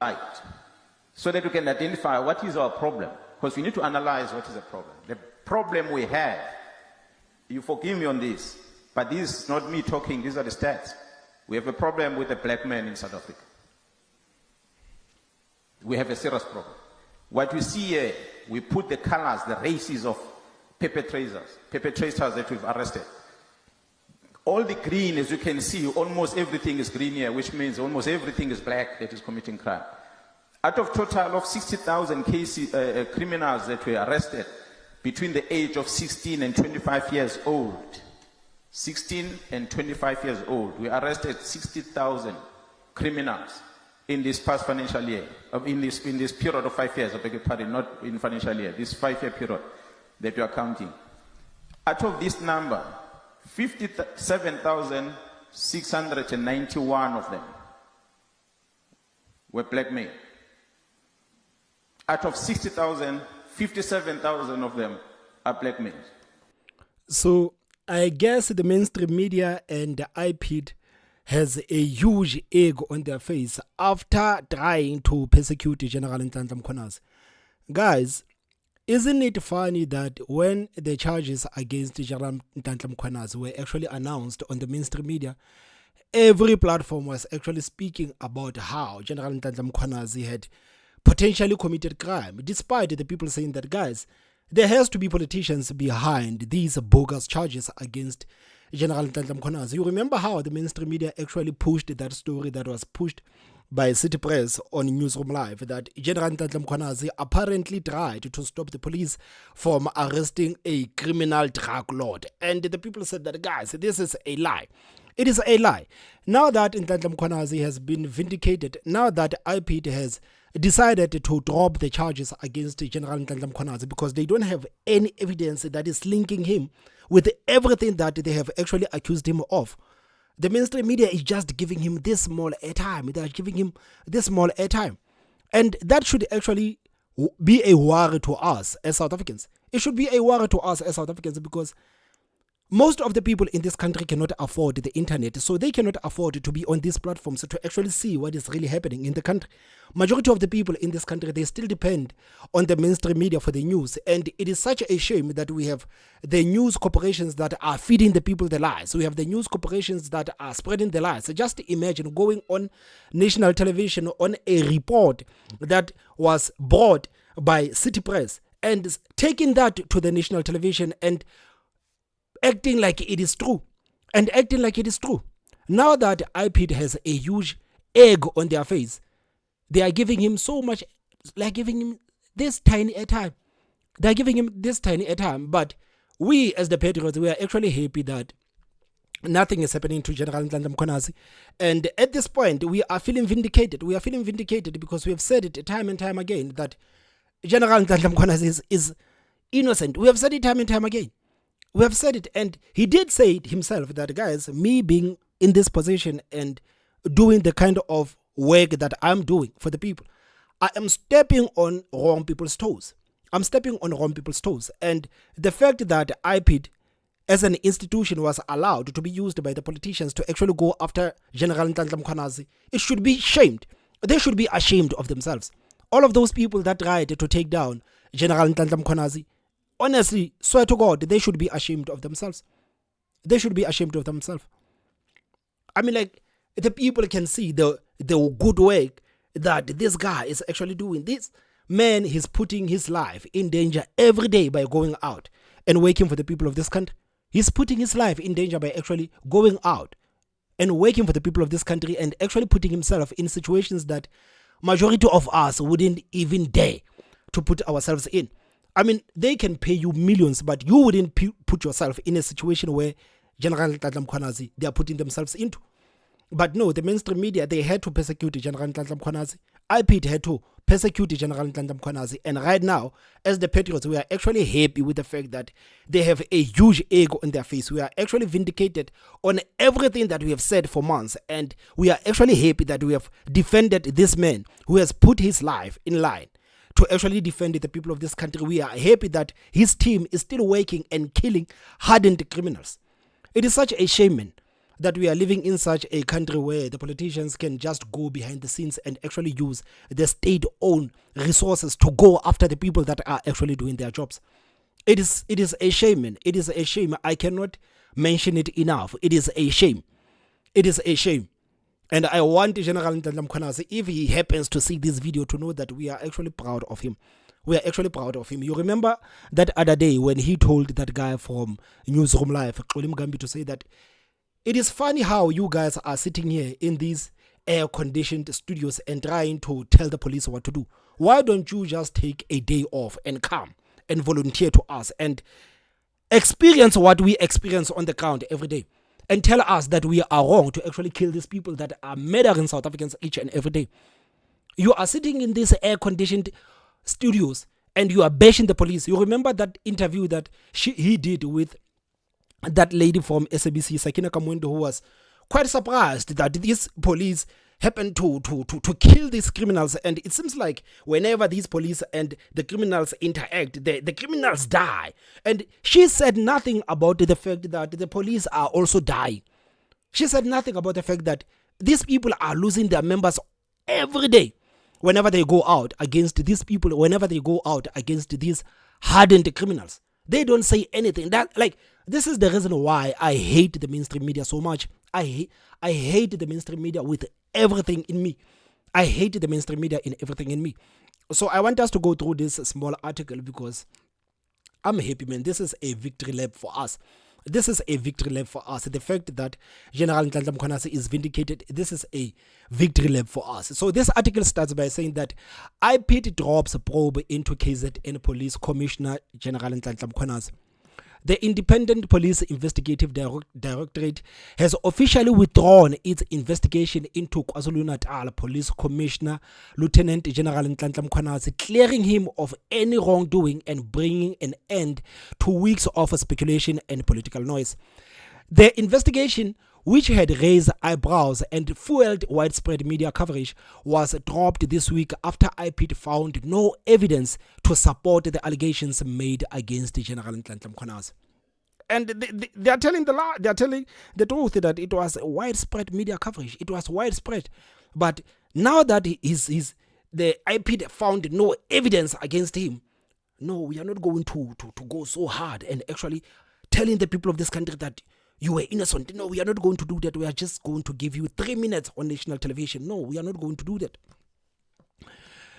right, so that we can identify what is our problem, because we need to analyze what is the problem. The problem we have, you forgive me on this, but this is not me talking, these are the stats. We have a problem with the black man in South Africa. We have a serious problem. What we see here, we put the colors, the races of perpetrators that we've arrested. All the green, as you can see, almost everything is green here, which means almost everything is black that is committing crime. Out of total of 60,000 criminals that were arrested between the age of 16 and 25 years old, 16 and 25 years old, we arrested 60,000 criminals in this past financial year, in this period of 5 years, I beg your pardon, not in financial year, this 5-year period that we are counting. Out of this number, 57,691 of them were black men. Out of 60,000, 57,000 of them are black men. So I guess the mainstream media and the IPID has a huge egg on their face after trying to persecute General Mkhwanazi. Guys, isn't it funny that when the charges against General Mkhwanazi were actually announced on the mainstream media, every platform was actually speaking about how General Mkhwanazi had potentially committed crime, despite the people saying that, guys, there has to be politicians behind these bogus charges against General Mkhwanazi. You remember how the mainstream media actually pushed that story that was pushed by City Press on Newsroom Live, that General Mkhwanazi apparently tried to stop the police from arresting a criminal drug lord. And the people said that, guys, this is a lie. It is a lie. Now that Mkhwanazi has been vindicated, now that IPID has decided to drop the charges against General Mkhwanazi because they don't have any evidence that is linking him with everything that they have actually accused him of. The mainstream media is just giving him this small airtime. They are giving him this small airtime. And that should actually be a worry to us as South Africans. It should be a worry to us as South Africans because most of the people in this country cannot afford the internet, so they cannot afford to be on these platforms to actually see what is really happening in the country. Majority of the people in this country, they still depend on the mainstream media for the news, and it is such a shame that we have the news corporations that are feeding the people the lies. We have the news corporations that are spreading the lies. So just imagine going on national television on a report that was brought by City Press and taking that to the national television and acting like it is true. Now that IPID has a huge egg on their face, they are giving him so much, like giving him this tiny airtime. They are giving him this tiny airtime, but we as the patriots, we are actually happy that nothing is happening to General Mkhwanazi. And at this point, we are feeling vindicated. We are feeling vindicated because we have said it time and time again that General Mkhwanazi is innocent. We have said it time and time again. We have said it, and he did say it himself that, guys, me being in this position and doing the kind of work that I'm doing for the people, I am stepping on wrong people's toes. And the fact that IPID as an institution was allowed to be used by the politicians to actually go after General Mkhwanazi, it should be shamed. They should be ashamed of themselves. All of those people that tried to take down General Mkhwanazi, honestly, swear to God, they should be ashamed of themselves. I mean, like, the people can see the good work that this guy is actually doing. This man is putting his life in danger every day by going out and working for the people of this country. He's putting his life in danger by actually going out and working for the people of this country and actually putting himself in situations that majority of us wouldn't even dare to put ourselves in. I mean, they can pay you millions, but you wouldn't put yourself in a situation where General Mkhwanazi, they are putting themselves into. But no, the mainstream media, they had to persecute General Mkhwanazi. IPID had to persecute General Mkhwanazi. And right now, as the patriots, we are actually happy with the fact that they have a huge egg on their face. We are actually vindicated on everything that we have said for months. And we are actually happy that we have defended this man who has put his life in line to actually defend the people of this country. We are happy that his team is still working and killing hardened criminals. It is such a shame, man. that we are living in such a country where the politicians can just go behind the scenes and actually use the state-owned resources to go after the people that are actually doing their jobs. It is a shame, man. It is a shame. I cannot mention it enough. It is a shame. It is a shame. And I want General Mkhwanazi, if he happens to see this video, to know that we are actually proud of him. We are actually proud of him. You remember that other day when he told that guy from Newsroom Live, to say that it is funny how you guys are sitting here in these air-conditioned studios and trying to tell the police what to do. Why don't you just take a day off and come and volunteer to us and experience what we experience on the ground every day and tell us that we are wrong to actually kill these people that are murdering South Africans each and every day? You are sitting in these air-conditioned studios and you are bashing the police. You remember that interview that he did with that lady from SABC, Sakina Kamwendo, who was quite surprised that these police happened to kill these criminals. And it seems like whenever these police and the criminals interact, the criminals die. And she said nothing about the fact that the police are also dying. She said nothing about the fact that these people are losing their members every day whenever they go out against these people, whenever they go out against these hardened criminals. They don't say anything. This is the reason why I hate the mainstream media so much. I hate the mainstream media with everything in me. I hate the mainstream media in everything in me. So I want us to go through this small article because I'm happy, man. This is a victory lap for us. This is a victory lap for us. The fact that General Mkhwanazi is vindicated, this is a victory lap for us. So this article starts by saying that IPID drops probe into KZN Police Commissioner General Mkhwanazi. The Independent Police Investigative Directorate has officially withdrawn its investigation into KwaZulu-Natal Police Commissioner Lieutenant General Mkhwanazi, clearing him of any wrongdoing and bringing an end to weeks of speculation and political noise. The investigation, which had raised eyebrows and fueled widespread media coverage, was dropped this week after IPID found no evidence to support the allegations made against General Mkhwanazi. And they are telling the lie. They are telling the truth that it was widespread media coverage. It was widespread. But now that the IPID found no evidence against him, no, we are not going to go so hard and actually telling the people of this country that you were innocent. No, we are not going to do that. We are just going to give you 3 minutes on national television. No, we are not going to do that.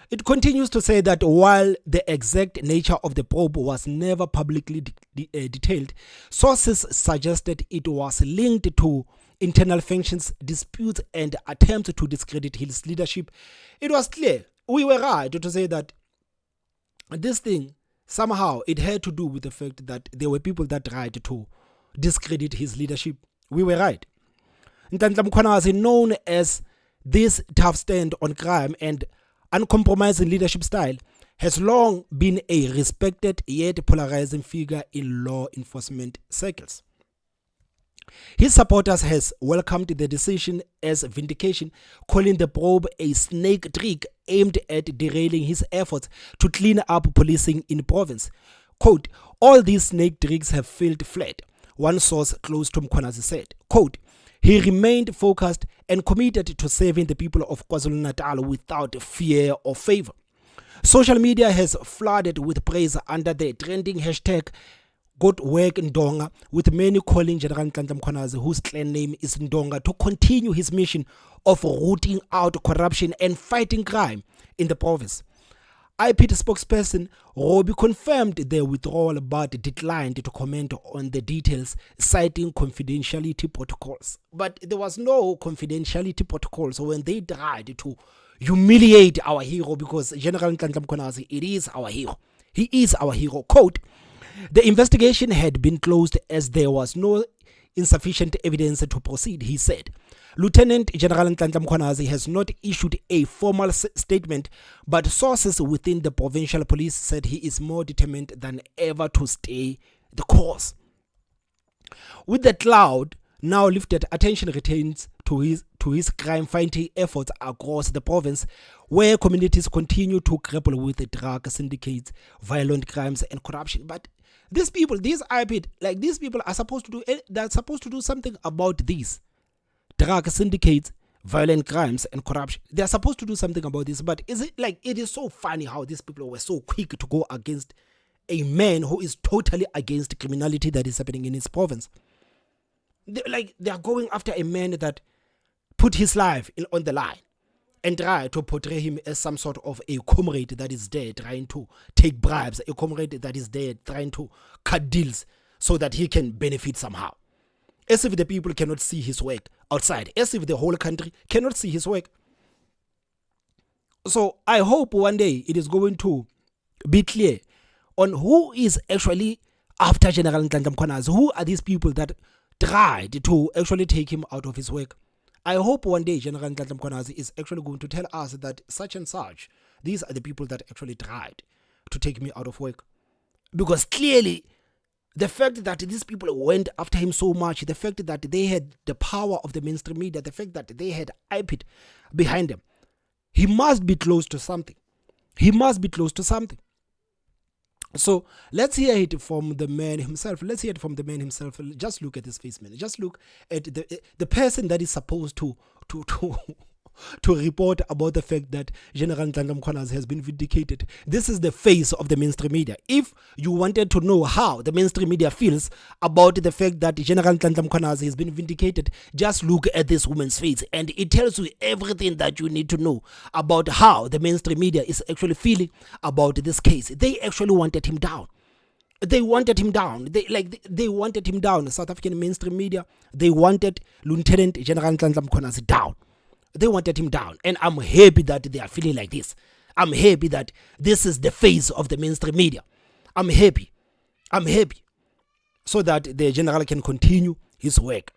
It continues to say that while the exact nature of the probe was never publicly detailed, sources suggested it was linked to internal functions, disputes, and attempts to discredit his leadership. It was clear, we were right to say that this thing, somehow, it had to do with the fact that there were people that tried to discredit his leadership. We were right. Mkhwanazi, known as this tough stand on crime and uncompromising leadership style, has long been a respected yet polarizing figure in law enforcement circles. His supporters has welcomed the decision as vindication, calling the probe a snake trick aimed at derailing his efforts to clean up policing in province. Quote, all these snake tricks have failed flat, one source close to Mkhwanazi said. Quote, he remained focused and committed to saving the people of KwaZulu-Natal without fear or favor. Social media has flooded with praise under the trending hashtag Good Work Ndonga, with many calling General Mkhwanazi, whose clan name is Ndonga, to continue his mission of rooting out corruption and fighting crime in the province. IPID spokesperson Robbie confirmed their withdrawal but declined to comment on the details, citing confidentiality protocols. But there was no confidentiality protocols when they tried to humiliate our hero, because General Mkhwanazi, it is our hero. He is our hero. Quote, the investigation had been closed as there was no insufficient evidence to proceed, he said. Lieutenant General Mkhwanazi has not issued a formal statement, but sources within the provincial police said he is more determined than ever to stay the course. With the cloud now lifted, attention returns to his crime-fighting efforts across the province, where communities continue to grapple with drug syndicates, violent crimes, and corruption. But these people, these IPID, these people are supposed to do something about this. drug syndicates, violent crimes, and corruption. They are supposed to do something about this, but is it like, it is so funny how these people were so quick to go against a man who is totally against criminality that is happening in his province. They are going after a man that put his life on the line and try to portray him as some sort of a comrade that is there trying to take bribes, a comrade that is there trying to cut deals so that he can benefit somehow. As if the people cannot see his work outside, as if the whole country cannot see his work. So I hope one day it is going to be clear on who is actually after General Mkhwanazi. Who are these people that tried to actually take him out of his work? I hope one day General Mkhwanazi is actually going to tell us that such and such, these are the people that actually tried to take me out of work. Because clearly, the fact that these people went after him so much, the fact that they had the power of the mainstream media, the fact that they had IPID behind them, he must be close to something. He must be close to something. So let's hear it from the man himself. Just look at his face, man. Just look at the person that is supposed to report about the fact that General Mkhwanazi has been vindicated. This is the face of the mainstream media. If you wanted to know how the mainstream media feels about the fact that General Mkhwanazi has been vindicated, just look at this woman's face, and it tells you everything that you need to know about how the mainstream media is actually feeling about this case. They actually wanted him down. They wanted him down. They wanted him down. The South African mainstream media, they wanted Lieutenant General Mkhwanazi down. They wanted him down. And I'm happy that they are feeling like this. I'm happy that this is the face of the mainstream media. I'm happy. So that the general can continue his work.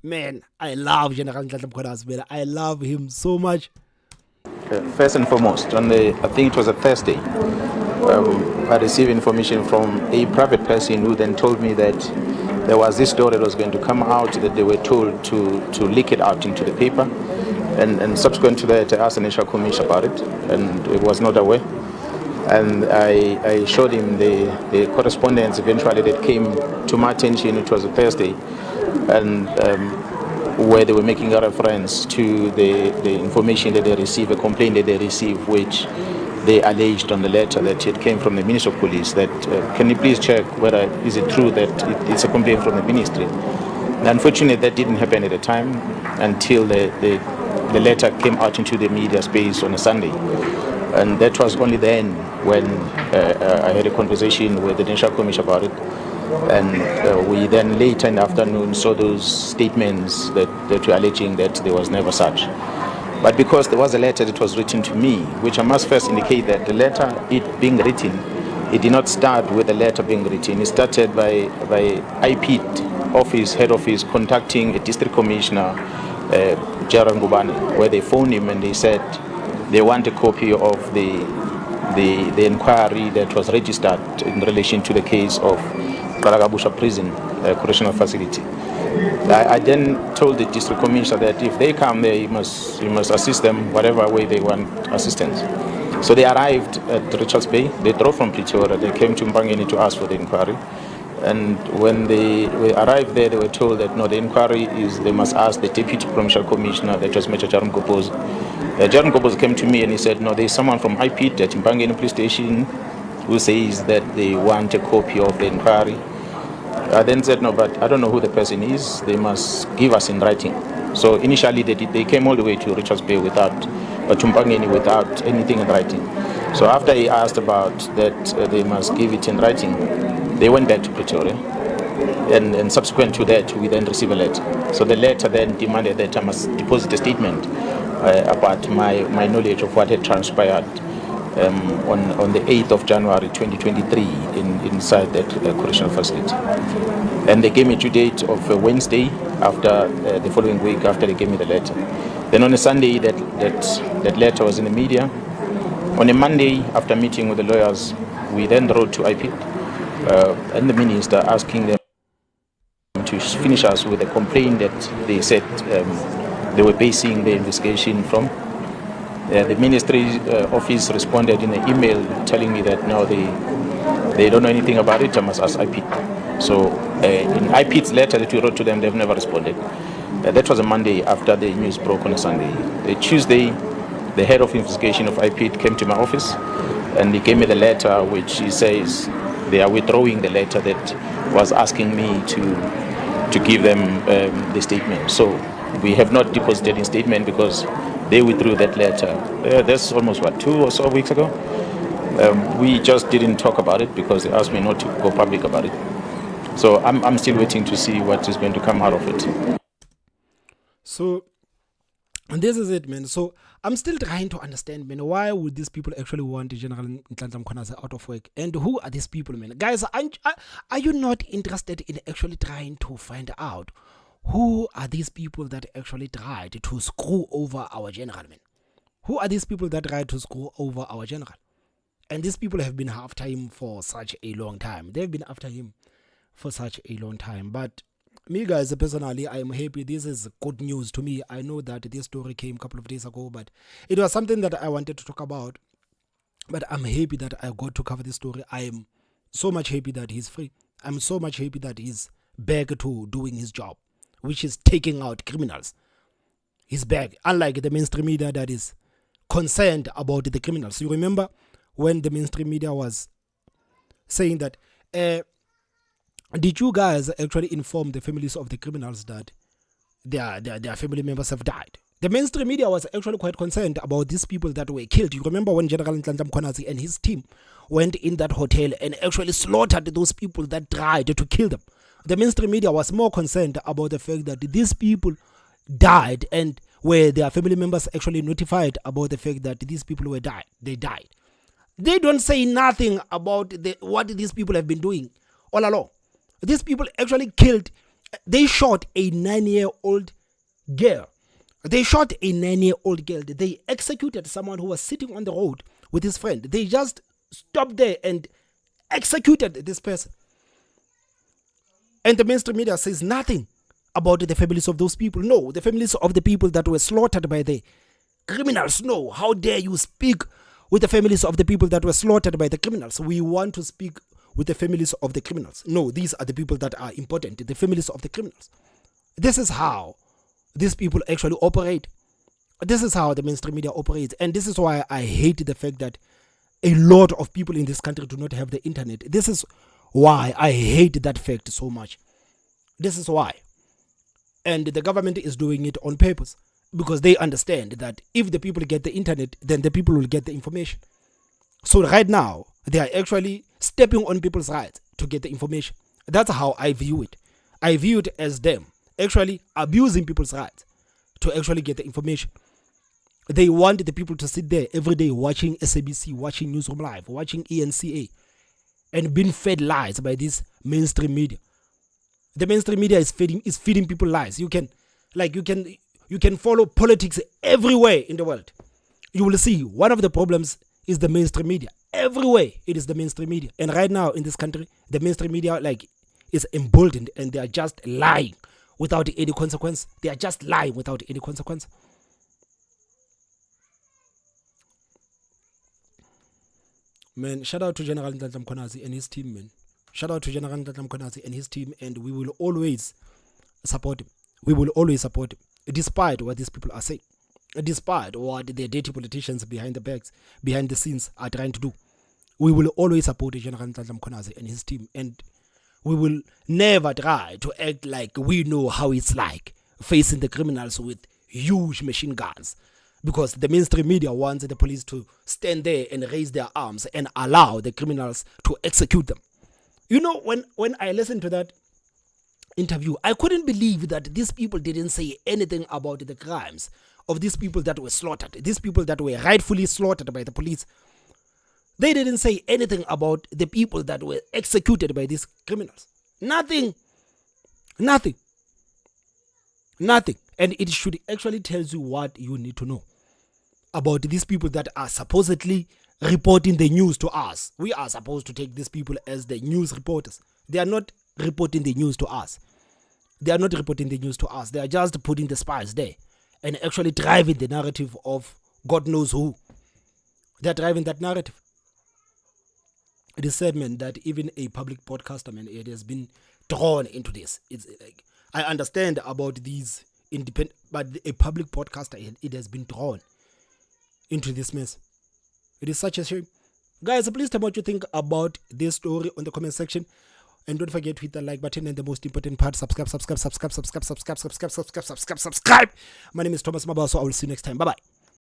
Man, I love General Mkhwanazi, man. I love him so much. First and foremost, I think it was a Thursday, I received information from a private person who then told me that there was this story that was going to come out, that they were told to leak it out into the paper. And subsequent to that, I asked the National Commission about it, and he was not aware. And I showed him the correspondence eventually that came to my attention. It was a Thursday, and where they were making a reference to the information that they received, a complaint that they received, which they alleged on the letter that it came from the Minister of Police. That can you please check whether is it true that it's a complaint from the ministry? And unfortunately, that didn't happen at the time until the letter came out into the media space on a Sunday. And that was only then when I had a conversation with the National Commission about it. And we then later in the afternoon saw those statements that were alleging that there was never such. But because there was a letter that was written to me, which I must first indicate that the letter, it being written, it did not start with the letter being written. It started by IPID head office contacting a district commissioner, Jaran Gubani, where they phoned him and they said they want a copy of the inquiry that was registered in relation to the case of Karagabusha Prison Correctional Facility. I then told the district commissioner that if they come there, you must assist them whatever way they want assistance. So they arrived at Richards Bay. They drove from Pretoria. They came to Mpangeni to ask for the inquiry. And when they arrived there, they were told that no, the inquiry is, they must ask the Deputy Provincial Commissioner, that was Major Jaron Kopoz. Jaron Kopoz came to me and he said, no, there's someone from IPID at Mpangeni Police Station who says that they want a copy of the inquiry. I then said, no, but I don't know who the person is. They must give us in writing. So initially they came all the way to Richards Bay to Mpangeni without anything in writing. So after he asked about that, they must give it in writing, they went back to Pretoria. And subsequent to that, we then received a letter. So the letter then demanded that I must deposit a statement about my knowledge of what had transpired on the 8th of January 2023 inside that correctional facility. And they gave me due date of Wednesday after the following week after they gave me the letter. Then on a Sunday, that letter was in the media. On a Monday, after meeting with the lawyers, we then wrote to IPID and the minister asking them to finish us with a complaint that they said they were basing the investigation from. The ministry office responded in an email telling me that no, they don't know anything about it. I must ask IPID. So in IPID's letter that we wrote to them, they've never responded. That was a Monday after the news broke on a Sunday. The Tuesday, the head of investigation of IPID came to my office and he gave me the letter which he says they are withdrawing the letter that was asking me to give them the statement. So we have not deposited in statement because they withdrew that letter. That's almost, 2 or so weeks ago? We just didn't talk about it because they asked me not to go public about it. So I'm still waiting to see what is going to come out of it. So, and this is it, man. So, I'm still trying to understand, man, why would these people actually want General Mkhwanazi out of work? And who are these people, man? Guys, are you not interested in actually trying to find out who are these people that actually tried to screw over our general, man? Who are these people that tried to screw over our general? And these people have been after him for such a long time. They've been after him for such a long time. But me, guys, personally, I am happy. This is good news to me. I know that this story came a couple of days ago, but it was something that I wanted to talk about. But I'm happy that I got to cover this story. I am so much happy that he's free. I'm so much happy that he's back to doing his job, which is taking out criminals. He's back, unlike the mainstream media that is concerned about the criminals. You remember when the mainstream media was saying that, did you guys actually inform the families of the criminals that their family members have died? The mainstream media was actually quite concerned about these people that were killed. You remember when General Mkhwanazi and his team went in that hotel and actually slaughtered those people that tried to kill them? The mainstream media was more concerned about the fact that these people died, and where their family members actually notified about the fact that these people were died. They died. They don't say nothing about what these people have been doing all along. These people actually killed, they shot a 9-year-old girl. They shot a 9-year-old girl. They executed someone who was sitting on the road with his friend. They just stopped there and executed this person. And the mainstream media says nothing about the families of those people. No, the families of the people that were slaughtered by the criminals. No, how dare you speak with the families of the people that were slaughtered by the criminals? We want to speak with the families of the criminals. No, these are the people that are important, the families of the criminals. This is how these people actually operate. This is how the mainstream media operates. And this is why I hate the fact that a lot of people in this country do not have the internet. This is why I hate that fact so much. This is why. And the government is doing it on purpose, because they understand that if the people get the internet, then the people will get the information. So right now, they are actually stepping on people's rights to get the information. That's how I view it. I view it as them actually abusing people's rights to actually get the information. They want the people to sit there every day watching SABC, watching Newsroom Live, watching ENCA, and being fed lies by this mainstream media. The mainstream media is feeding people lies. You can follow politics everywhere in the world. You will see one of the problems is the mainstream media. Everywhere it is the mainstream media. And right now in this country, the mainstream media is emboldened, and they are just lying without any consequence. They are just lying without any consequence. Man, shout out to General Mkhwanazi and his team, man. Shout out to General Mkhwanazi and his team, and we will always support him. We will always support him, despite what these people are saying, despite what the dirty politicians behind the scenes are trying to do. We will always support General Mkhwanazi and his team, and we will never try to act like we know how it's like facing the criminals with huge machine guns, because the mainstream media wants the police to stand there and raise their arms and allow the criminals to execute them. You know, when I listened to that interview, I couldn't believe that these people didn't say anything about the crimes of these people that were slaughtered, these people that were rightfully slaughtered by the police. They didn't say anything about the people that were executed by these criminals. Nothing. And it should actually tell you what you need to know about these people that are supposedly reporting the news to us. We are supposed to take these people as the news reporters. They are not reporting the news to us. They are just putting the spies there and actually driving the narrative of God knows who. They are driving that narrative. It is said, man, that even a public podcaster, man, it has been drawn into this. It's like, I understand about these independent, but a public podcaster, it has been drawn into this mess. It is such a shame. Guys, please tell me what you think about this story on the comment section. And don't forget to hit the like button, and the most important part, subscribe. My name is Thomas Mabaso. I will see you next time. Bye-bye.